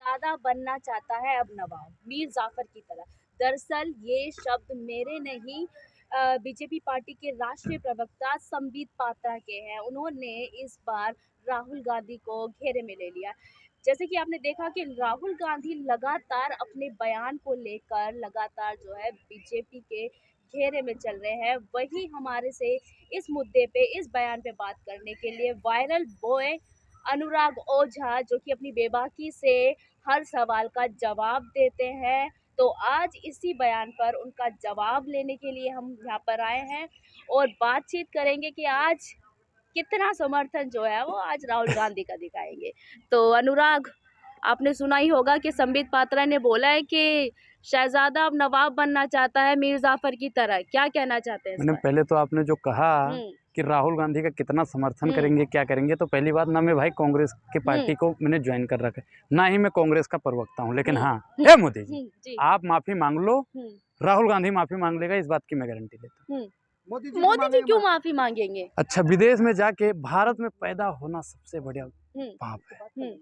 शहजादा बनना चाहता है अब नवाब, मीर जाफर की तरह। दरअसल ये शब्द मेरे नहीं, बीजेपी पार्टी के राष्ट्रीय प्रवक्ता संबित पात्रा के हैं। उन्होंने इस बार राहुल गांधी को घेरे में ले लिया। जैसे कि आपने देखा कि राहुल गांधी लगातार अपने बयान को लेकर लगातार जो है बीजेपी के घेरे में चल रहे हैं। वही हमारे से इस मुद्दे पे, इस बयान पे बात करने के लिए वायरल बॉय अनुराग ओझा, जो कि अपनी बेबाकी से हर सवाल का जवाब देते हैं, तो आज इसी बयान पर उनका जवाब लेने के लिए हम यहाँ पर आए हैं और बातचीत करेंगे कि आज कितना समर्थन जो है वो आज राहुल गांधी का दिखाएंगे। तो अनुराग, आपने सुना ही होगा कि संबित पात्रा ने बोला है कि शहजादा अब नवाब बनना चाहता है मीर जाफर की तरह। क्या कहना चाहते हैं इस मैंने पर? पहले तो आपने जो कहा हम्म कि राहुल गांधी का कितना समर्थन हम्म करेंगे, क्या करेंगे, तो पहली बात ना मैं भाई कांग्रेस की पार्टी को मैंने ज्वाइन कर रखा है, ना ही मैं कांग्रेस का प्रवक्ता हूं, लेकिन हाँ, ए मोदी जी, जी। आप माफी मांग लो, हम्म राहुल गांधी माफी मांग लेगा, इस बात की मैं गारंटी देता हूँ। हम्म मोदी जी क्यों माफी मांगेंगे? अच्छा, विदेश में जाके भारत में पैदा होना सबसे बढ़िया पाप है। हम्म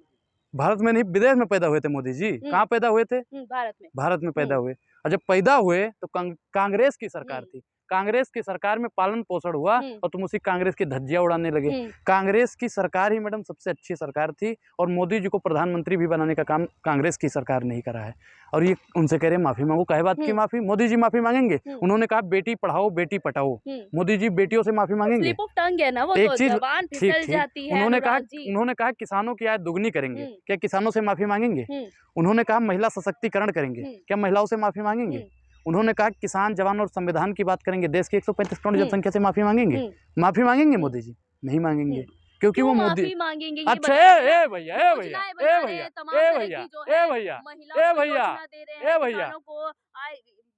भारत में नहीं, विदेश में पैदा हुए थे मोदी जी। कहाँ पैदा हुए थे? भारत में। भारत में पैदा हुए। और जब पैदा हुए तो कांग्रेस की सरकार थी। कांग्रेस की सरकार में पालन पोषण हुआ और तुम उसी कांग्रेस की धज्जियां उड़ाने लगे। कांग्रेस की सरकार ही मैडम सबसे अच्छी सरकार थी और मोदी जी को प्रधानमंत्री भी बनाने का काम कांग्रेस की सरकार नहीं करा है। और ये उनसे कह रहे माफी मांगो, काहे बात की माफी? मोदी जी माफी मांगेंगे? उन्होंने कहा बेटी पढ़ाओ बेटी पटाओ। मोदी जी बेटियों से माफी मांगेंगे? स्लिप ऑफ टंग है ना वो, एक तो चीज जबान ठीक फिसल ठीक, जाती है अनुराग जी। उन्होंने कहा किसानों की आय दुगनी करेंगे, क्या किसानों से माफी मांगेंगे? उन्होंने कहा महिला सशक्तिकरण करेंगे, क्या महिलाओं से माफी मांगेंगे? उन्होंने कहा किसान जवान और संविधान की बात करेंगे, देश की 135 करोड़ जनसंख्या से माफी मांगेंगे? माफी मांगेंगे मोदी जी? नहीं मांगेंगे, क्योंकि वो मोदी। माफी मांगेंगे ये अच्छा, बताइए ए भैया, ए भैया, ए भैया, ए भैया, ए भैया, ए भैया, ए भैया, किसानों को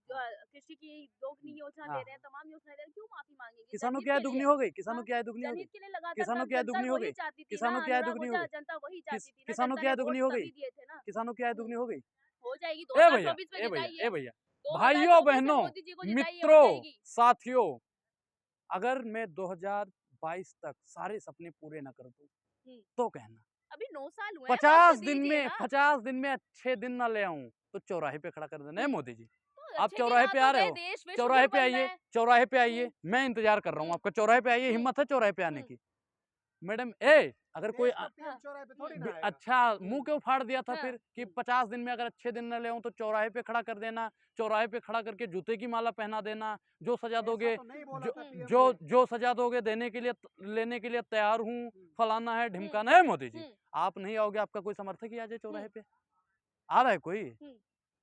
कृषि की दोगुनी योजना दे रहे हैं, तमाम योजना दे रहे हैं, क्यों माफी मांगेंगे? किसानों की आय दुगनी हो गई, किसानों की आय दुगनी हो गई, जनहित के लिए लगातार किसानों की आय जनता दुगनी हो वही गई, चाहती थी ना, किसानों की आय अनुराग दुगनी हो ओझा, गई, जनता वही चाहती थी ना, किसानों जनता की ने आय दुगनी वोट हो गई, तभी दिए थे ना। किसानों की आय दुगनी हो गई। हो जाएगी ए भैया, 2024 में ए भैया, जिताइए। ए भैया, 2024 भाइयों में बहनों, मोदी जी को जिताइए, हो मित्रों, जाएगी। साथियों, अगर मैं 2022 तक सारे सपने पूरे न कर दूं तो कहना, अभी 9 साल हुए हैं, वक्त दीजिए ना। 50 दिन में अच्छे दिन न ले आऊं तो चौराहे पे खड़ा कर देना है मोदी जी। तो आप अच्छे दिन चौराहे आ पे तो आ रहे गए, हो, देश विश्व चौराहे गुरु पे बन रहा आइए, है। चौराहे पे आइए, मैं इंतजार कर रहा हूँ आपका। चौराहे पे आइए, हिम्मत है चौराहे पे आने की? मैडम अगर कोई अच्छा मुंह क्यों फाड़ दिया था फिर कि 50 दिन में अगर अच्छे दिन न ले आऊं तो चौराहे पे खड़ा कर देना, चौराहे पे खड़ा करके जूते की माला पहना देना, जो सजा दोगे, जो सजा दोगे देने के लिए, लेने के लिए तैयार हूँ, फलाना है ढिमकाना है। मोदी जी आप नहीं आओगे, आपका कोई समर्थक ही आ जाए चौराहे पे? आ रहा है कोई?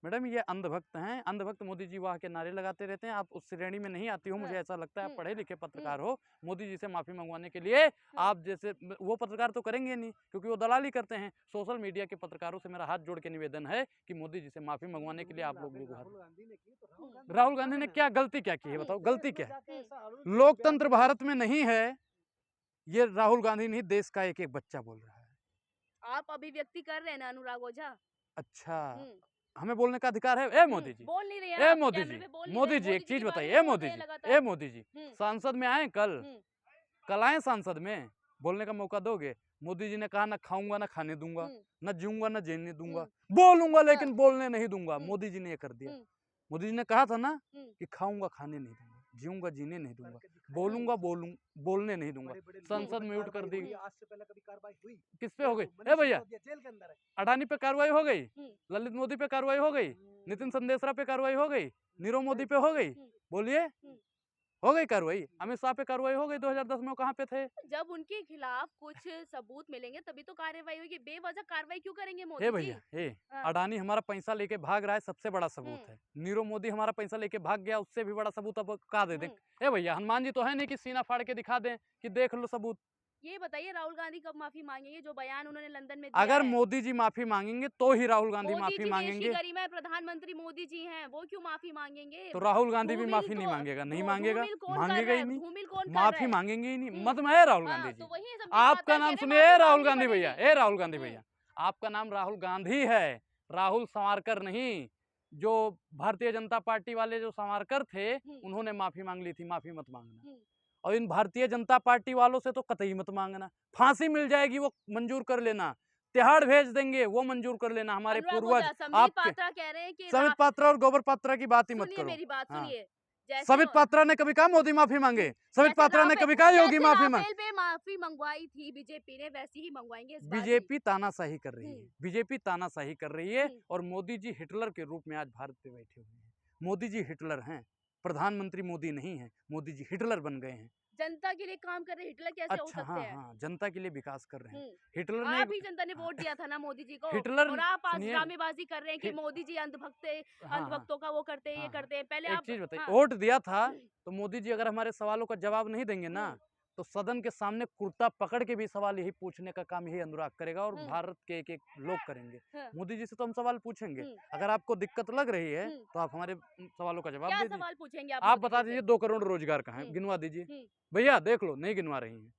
मैडम ये अंधभक्त हैं, अंधभक्त मोदी जी वाह के नारे लगाते रहते हैं। आप उस श्रेणी में नहीं आती हो, मुझे ऐसा लगता है। आप पढ़े लिखे पत्रकार हो, मोदी जी से माफी मंगवाने के लिए आप जैसे वो पत्रकार तो करेंगे नहीं, क्योंकि वो दलाली करते हैं। सोशल मीडिया के पत्रकारों से मेरा हाथ जोड़ के निवेदन है कि मोदी जी से माफी मंगवाने के लिए आप लोग राहुल गांधी ने क्या गलती क्या की है? बताओ गलती क्या है? लोकतंत्र भारत में नहीं है, ये राहुल गांधी नहीं, देश का एक एक बच्चा बोल रहा है। आप अभिव्यक्ति कर रहे हैं ना अनुराग ओझा। अच्छा, हमें बोलने का अधिकार है? ए मोदी जी, बोल नहीं रहे ए आप, मोदी कैमरे जी, पे बोल नहीं मोदी रहे, जी एक चीज के बारे बताइए, में ए बोल मोदी रहे हैं जी, लगातार। ए मोदी जी, सांसद में आए कल, कल आए सांसद में, बोलने का मौका दोगे? मोदी जी ने कहा ना खाऊंगा ना खाने दूंगा, ना जीऊंगा ना जीने दूंगा, बोलूंगा लेकिन बोलने नहीं दूंगा। मोदी जी ने ये कर दिया। मोदी जी ने कहा था ना कि खाऊंगा खाने नहीं दूंगा, जीऊंगा जीने नहीं दूंगा, बोलूंगा बोलने नहीं दूंगा। संसद म्यूट कर दी। किस पे हो गई? ए भैया, अडानी पे कार्रवाई हो गई, ललित मोदी पे कार्रवाई हो गई, नितिन संदेशरा पे कार्रवाई हो गई, नीरव मोदी पे हो गई, बोलिए हो गई कार्रवाई? अमित शाह पे कार्रवाई हो गई 2010 में, वो कहाँ पे थे? जब उनके खिलाफ कुछ सबूत मिलेंगे तभी तो कार्रवाई होगी। बेवजह कार्रवाई क्यों करेंगे मोदी हे जी? भैया, अडानी हमारा पैसा लेके भाग रहा है, सबसे बड़ा सबूत है। नीरव मोदी हमारा पैसा लेके भाग गया, उससे भी बड़ा सबूत अब कहा दे दें? ए भैया, हनुमान जी तो है नहीं कि सीना फाड़ के दिखा दें कि देख लो सबूत। ये बताइए राहुल गांधी कब माफी मांगेंगे, जो बयान उन्होंने लंदन में दिया अगर है? मोदी जी माफी मांगेंगे तो ही राहुल गांधी मोदी माफी जी देश की मांगेंगे। गरिमा है, प्रधानमंत्री मोदी जी हैं, वो क्यों माफी मांगेंगे? तो राहुल गांधी भी धूमिल माफी नहीं मांगेगा, नहीं तो मांगेगा, धूमिल कौन कर मांगेगा रहा ही है? नहीं, धूमिल कौन कर रहा माफी है? मांगेंगे ही नहीं। मत में है राहुल गांधी जी। तो वही संबित आपका पात्रा नाम कह रहे सुनिए, माफी राहुल मांगनी गांधी भैया, पड़ेगी। राहुल गांधी भैया, आपका नाम राहुल गांधी है, राहुल सावरकर नहीं। जो भारतीय जनता पार्टी वाले जो सावरकर थे, उन्होंने माफी मांग ली थी, माफी मत मांगना। और इन भारतीय जनता पार्टी वालों से तो कतई मत मांगना। फांसी मिल जाएगी वो मंजूर कर लेना, तिहाड़ भेज देंगे, वो मंजूर कर लेना। हमारे अनुराग पूर्वज संबित आपके पात्रा कह रहे हैं कि समित पात्रा और गोबर पात्रा की बात ही मत सुनिए करो। मेरी बात हाँ। सुनिए। जैसे समित पात्रा ने कभी कहा मोदी माफी मांगे? समित पात्रा ने कभी कहा योगी माफी मांगे? राफेल पे माफी मंगवाई थी बीजेपी ने, वैसी ही मंगवाएंगे इस बार भी। बीजेपी तानाशाही कर रही है, हम्म। बीजेपी तानाशाही कर रही है, हम्म। और मोदी जी हिटलर के रूप में आज भारत पे बैठे हुए हैं। मोदी जी हिटलर हैं, प्रधानमंत्री मोदी नहीं है, मोदी जी हिटलर बन गए हैं। जनता के लिए काम कर रहे हिटलर कैसे हो अच्छा, सकते हाँ हैं? हाँ, जनता के लिए विकास कर रहे हैं। हम्म। हिटलर ने आप ही जनता ने वोट दिया था ना मोदी जी को, हिटलर और आप आज सुनिए, ड्रामेबाजी कर रहे हैं कि हिट- मोदी जी हाँ हाँ अंधभक्तों का वो करते हैं, ये हाँ हाँ। करते हैं। पहले एक आप चीज बताइए, हाँ। वोट दिया था तो मोदी जी अगर हमारे सवालों का जवाब नहीं देंगे ना, हम्म। तो सदन के सामने कुर्ता पकड़ के भी सवाल यही पूछने का काम यही अनुराग करेगा, और हम्म। भारत के एक एक लोग करेंगे। हाँ। मोदी जी से तो हम सवाल पूछेंगे। हम्म। अगर आपको दिक्कत लग रही है हम्म। तो आप हमारे सवालों का जवाब क्या दे दीजिए। सवाल पूछेंगे आप आप मोदी बता जी से? दीजिए 2 करोड़ रोजगार कहाँ है, हम्म। गिनवा दीजिए। हम्म। भैया देख लो, नहीं गिनवा रही हैं।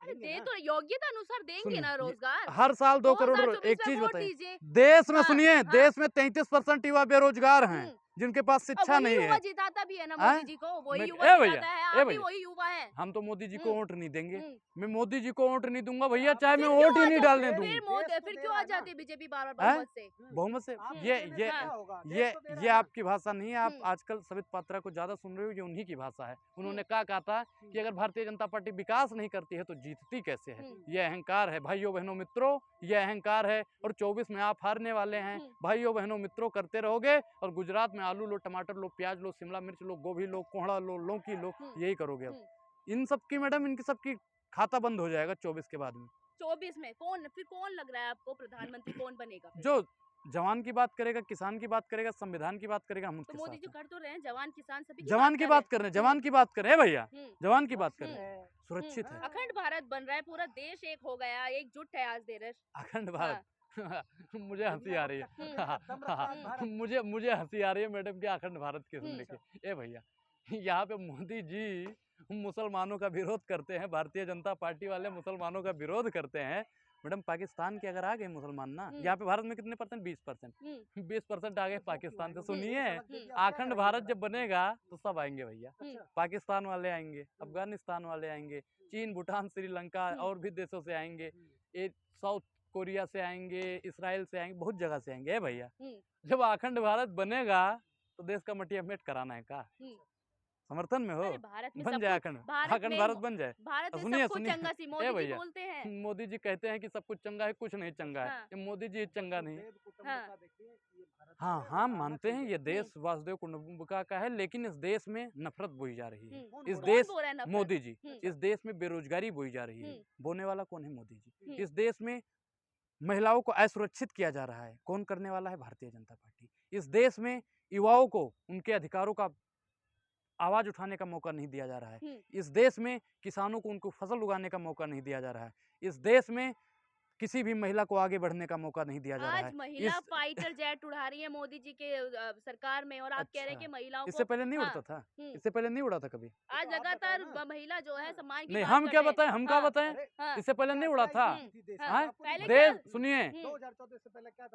अरे दे तो योग्यता अनुसार देंगे सुनिए, ना रोजगार। हर साल 2 करोड़ 2024 एक में चीज वोट बताइए, दीजिए। देश में हाँ, सुनिए, हाँ। देश में 33% युवा बेरोजगार हैं, हम्म। जिनके पास और शिक्षा वही नहीं युवा है। जिताता भी है ना हैं? मोदी जी को, वही युवा ए भैया, जिताता है। ए आप भी भैया, वही युवा हैं। हम तो मोदी जी को हम्म। वोट नहीं देंगे। हम्म। मैं मोदी जी को वोट नहीं दूंगा भैया, चाहे मैं फिर वोट क्यों ही आ नहीं जाते डालने दूं। फिर क्यों आ जाती बीजेपी बार बार हैं? बहुमत से? बहुमत से हम्म। ये हाँ। ये आपकी भाषा नहीं है। आप हम्म। आजकल समित पात्रा को ज्यादा सुन रहे हो, ये उन्हीं की भाषा है। उन्होंने क्या कहा था कि अगर भारतीय जनता पार्टी विकास नहीं करती है तो जीतती कैसे है। हम्म। ये अहंकार है भाइयों बहनों मित्रों, ये अहंकार है, और 24 में आप हारने वाले हैं। भाइयों बहनों मित्रों, करते रहोगे और गुजरात में आलू लो, टमाटर लो, प्याज लो, शिमला मिर्च लो, गोभी लो, कोहड़ा लो, लौकी लो, यही करोगे अब। इन सब की मैडम, इनकी सबकी खाता बंद हो जाएगा 24 के बाद में। 24 में कौन लग रहा है आपको प्रधानमंत्री कौन बनेगा फिर? जो जवान की बात करेगा, किसान की बात करेगा, संविधान की बात करेगा, हम तो उनके मोदी जी साथ हैं। कर तो रहे हैं, जवान किसान सभी की जवान की बात कर रहे हैं, जवान की बात कर रहे हैं भैया, जवान की बात कर रहे हैं। सुरक्षित है, अखंड भारत बन रहा है, पूरा देश एक हो गया, एकजुट है आज देश। अखंड भारत। मुझे हंसी आ रही है। मुझे हंसी आ रही है मैडम की अखंड भारत की सुन के। ए भैया, यहाँ पे मोदी जी मुसलमानों का विरोध करते हैं, भारतीय जनता पार्टी वाले मुसलमानों का विरोध करते हैं। मैडम पाकिस्तान के अगर आ गए मुसलमान ना, यहाँ पे भारत में कितने परसेंट? 20%। 20% आ गए पाकिस्तान से। सुनिए, अखंड भारत जब बनेगा तो सब आएंगे भैया। पाकिस्तान वाले आएंगे, अफगानिस्तान वाले आएंगे, चीन, भूटान, श्रीलंका और भी देशों से आएंगे, साउथ कोरिया से आएंगे, इसराइल से आएंगे, बहुत जगह से आएंगे भैया। जब अखंड भारत बनेगा तो देश का मटिया मेट कराना है का? समर्थन में हो? भारत में बन जाए अखंड भारत बन जाए। भारत में सुनिए सब कुछ सुनिए, चंगा सी मोदी ए जी भैया, बोलते हैं। मोदी जी कहते हैं कि सब कुछ चंगा है, कुछ नहीं चंगा है। ये मोदी जी चंगा नहीं। हाँ हाँ, मानते हैं ये देश वासुदेव कुटुंबकम का है, लेकिन इस देश में नफरत बोई जा रही है। इस देश मोदी जी, इस देश में बेरोजगारी बोई जा रही है। बोने वाला कौन है? मोदी जी। इस देश में महिलाओं को असुरक्षित किया जा रहा है, कौन करने वाला है? भारतीय जनता पार्टी। इस देश में युवाओं को उनके अधिकारों का आवाज उठाने का मौका नहीं दिया जा रहा है। इस देश में किसानों को उनको फसल उगाने का मौका नहीं दिया जा रहा है। इस देश में किसी भी महिला को आगे बढ़ने का मौका नहीं दिया जा रहा है। आज महिला फाइटर जेट उड़ा रही है मोदी जी के सरकार में, और आप कह रहे हैं कि महिलाओं को इससे पहले नहीं उड़ता था, इससे पहले नहीं उड़ा था कभी। आज लगातार महिला जो है सम्मान की नहीं, बात हम क्या कर रहे बताएं, हम क्या बताएं? इससे पहले नहीं उड़ा था। देश सुनिए,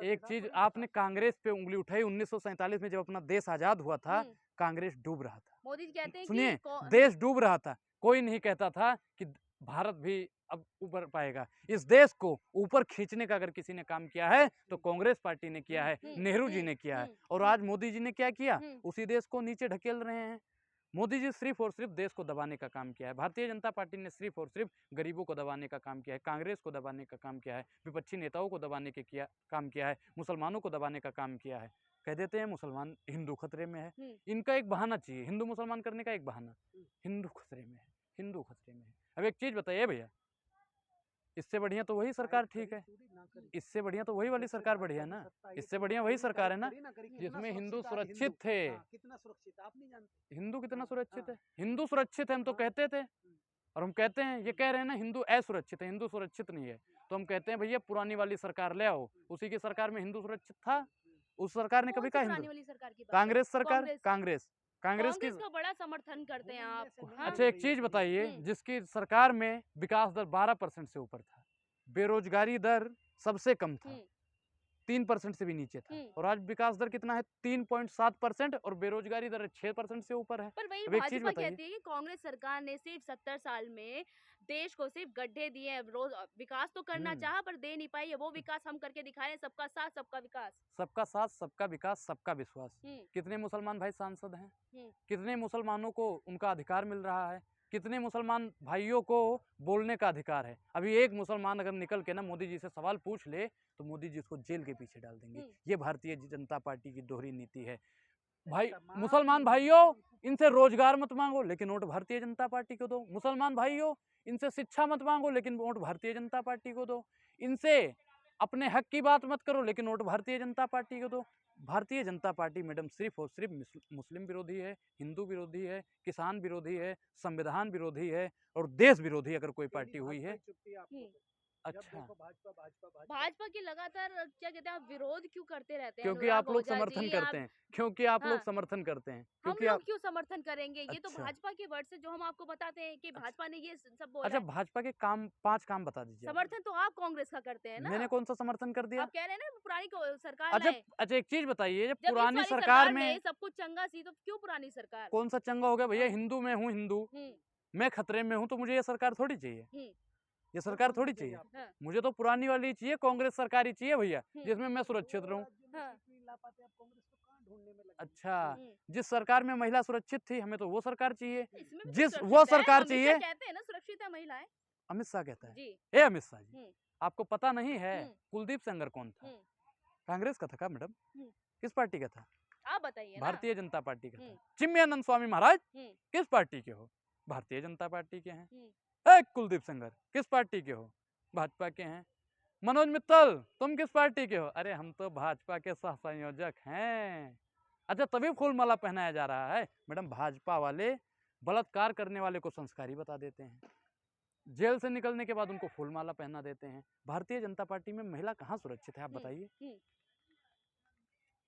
एक चीज आपने कांग्रेस पे उंगली उठाई। 1947 में जब अपना देश आजाद हुआ था, कांग्रेस डूब रहा था। मोदी जी कहते हैं सुनिए, देश डूब रहा था, कोई नहीं कहता था कि भारत भी अब ऊपर पाएगा। इस देश को ऊपर खींचने का अगर किसी ने काम किया है तो कांग्रेस पार्टी ने किया है, नेहरू जी ने किया है। और आज मोदी जी ने क्या किया? उसी देश को नीचे ढकेल रहे हैं। मोदी जी सिर्फ और सिर्फ देश को दबाने का काम किया है। भारतीय जनता पार्टी ने सिर्फ और सिर्फ गरीबों को दबाने का काम किया है, कांग्रेस को दबाने का काम किया है, विपक्षी नेताओं को दबाने के काम किया है, मुसलमानों को दबाने का काम किया है। कह देते हैं मुसलमान हिंदू खतरे में है। इनका एक बहाना चाहिए, हिंदू मुसलमान करने का एक बहाना। हिंदू खतरे में है, हिंदू खतरे में है। अब एक चीज बताइए भैया, इससे बढ़िया तो वही सरकार ठीक है, इससे बढ़िया तो वही वाली सरकार बढ़िया है ना, इससे बढ़िया वही सरकार है ना जिसमें हिंदू सुरक्षित थे। कितना सुरक्षित आप नहीं जानते? हिंदू कितना सुरक्षित है? हिंदू सुरक्षित है, हम तो कहते थे, और हम कहते हैं, ये कह रहे हैं ना हिंदू असुरक्षित है, हिंदू सुरक्षित नहीं है। तो हम कहते हैं भैया पुरानी वाली सरकार ले आओ, उसी की सरकार में हिंदू सुरक्षित था। उस सरकार ने कभी कहा हिंदू? कांग्रेस सरकार, कांग्रेस की का बड़ा समर्थन करते हैं आप। अच्छा एक चीज बताइए, जिसकी सरकार में विकास दर 12% से ऊपर था, बेरोजगारी दर सबसे कम था, 3% से भी नीचे था, और आज विकास दर कितना है? 3.7%, और बेरोजगारी दर 6% से ऊपर है। पर वही भाजपा कहती है कि कांग्रेस सरकार ने सिर्फ 70 साल में देश को सिर्फ गड्ढे दिए हैं। रोज विकास तो करना चाहा पर दे नहीं पाई है। वो विकास हम करके दिखाए हैं, सबका साथ सबका विकास। सबका साथ, सबका विकास, सबका विश्वास। कितने मुसलमान भाई सांसद हैं? कितने मुसलमानों को उनका अधिकार मिल रहा है? कितने मुसलमान भाइयों को बोलने का अधिकार है? अभी एक मुसलमान अगर निकल के ना मोदी जी से सवाल पूछ ले तो मोदी जी उसको जेल के पीछे डाल देंगे। ये भारतीय जनता पार्टी की दोहरी नीति है। भाई मुसलमान भाइयों, इनसे रोजगार मत मांगो लेकिन वोट भारतीय जनता पार्टी को दो। मुसलमान भाइयों, इनसे शिक्षा मत मांगो लेकिन वोट भारतीय जनता पार्टी को दो। इनसे अपने हक की बात मत करो लेकिन वोट भारतीय जनता पार्टी को दो। भारतीय जनता पार्टी मैडम सिर्फ और सिर्फ मुस्लिम विरोधी है, हिंदू विरोधी है, किसान विरोधी है, संविधान विरोधी है और देश विरोधी अगर कोई पार्टी हुई है। अच्छा, भाजपा की लगातार क्या कहते हैं आप विरोध क्यों करते रहते हैं? क्योंकि आप लोग समर्थन करते हैं, क्योंकि आप लोग समर्थन करते हैं, हम क्योंकि लोग आप क्यों समर्थन करेंगे? ये तो अच्छा। भाजपा के वर्ड से जो हम आपको बताते हैं कि भाजपा ने ये सब बोला अच्छा, है। भाजपा के काम 5 काम बता दीजिए। समर्थन तो आप कांग्रेस का करते हैं ना। मैंने कौन सा समर्थन कर दिया? आप कह रहे हैं ना पुरानी सरकार अच्छा लाए। अच्छा, एक चीज बताइए, जब जब पुरानी इस वाली सरकार में में सब कुछ चंगा सी तो क्यों पुरानी सरकार? कौन सा चंगा हो गया भैया? हिंदू में हूँ, हिंदू मैं खतरे में हूँ तो मुझे ये सरकार थोड़ी चाहिए। ये सरकार थोड़ी चाहिए। हाँ। मुझे तो पुरानी वाली चाहिए, कांग्रेस सरकार ही चाहिए भैया, जिसमें मैं सुरक्षित रहूं। अच्छा, जिस सरकार में महिला सुरक्षित थी हमें तो वो सरकार चाहिए। इसमें भी जिस तो वो सुरक्षित है, सरकार अमित शाह चाहिए। कहते हैं ना सुरक्षित है महिलाएं। अमित शाह कहता है। जी। ए अमित शाह जी, आपको पता नहीं है कुलदीप सेंगर कौन था? कांग्रेस का था क्या मैडम? किस पार्टी का था? आप बताइए ना। भारतीय जनता पार्टी का था। चिन्मयानंद स्वामी महाराज किस पार्टी के हो? भारतीय जनता पार्टी के हैं। कुलदीप सेंगर किस पार्टी के हो? भाजपा के हैं। मनोज मित्तल तुम किस पार्टी के हो? अरे हम तो भाजपा के सह संयोजक हैं। अच्छा, तभी फूलमाला पहनाया जा रहा है। मैडम, भाजपा वाले बलात्कार करने वाले को संस्कारी बता देते हैं, जेल से निकलने के बाद उनको फूलमाला पहना देते हैं। भारतीय जनता पार्टी में महिला कहाँ सुरक्षित है? आप बताइए,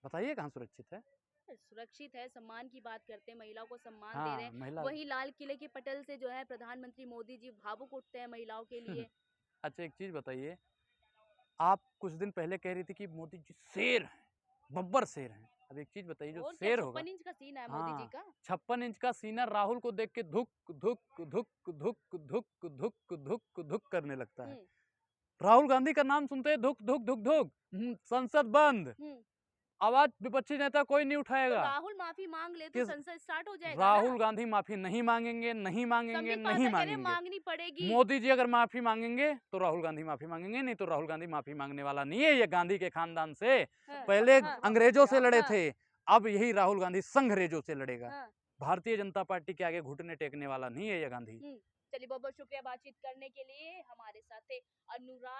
बताइए कहाँ सुरक्षित है? सुरक्षित है, सम्मान की बात करते हैं, महिलाओं को सम्मान हाँ, दे रहे हैं। महिला वही लाल किले के पटल से जो है प्रधानमंत्री मोदी जी भावुक उठते हैं महिलाओं के लिए। अच्छा, एक चीज बताइए, आप कुछ दिन पहले कह रही थी कि मोदी जी शेर हैं, बब्बर शेर हैं। अब एक चीज बताइए, जो शेर होगा, 56 इंच का सीना है मोदी जी का। 56 इंच का सीना राहुल को देख के धुक धुक धुक धुक धुक धुक धुक धुक करने लगता है। राहुल गांधी का नाम सुनते हैं धुक धुक धुक धुक, संसद बंद, आवाज विपक्षी नेता कोई नहीं उठाएगा। तो राहुल माफी मांग ले तो संसद स्टार्ट हो जाएगा। राहुल गांधी माफी नहीं मांगेंगे, नहीं मांगेंगे, नहीं मांगेंगे। मांगनी पड़ेगी। मोदी जी अगर माफी मांगेंगे तो राहुल गांधी माफी मांगेंगे, नहीं तो राहुल गांधी माफी मांगने वाला नहीं है। ये गांधी के खानदान से पहले अंग्रेजों से लड़े थे, अब यही राहुल गांधी संघरेजों से लड़ेगा। भारतीय जनता पार्टी के आगे घुटने टेकने वाला नहीं है ये गांधी। चलिए, बहुत बहुत शुक्रिया बातचीत करने के लिए। हमारे साथ थे अनुराग।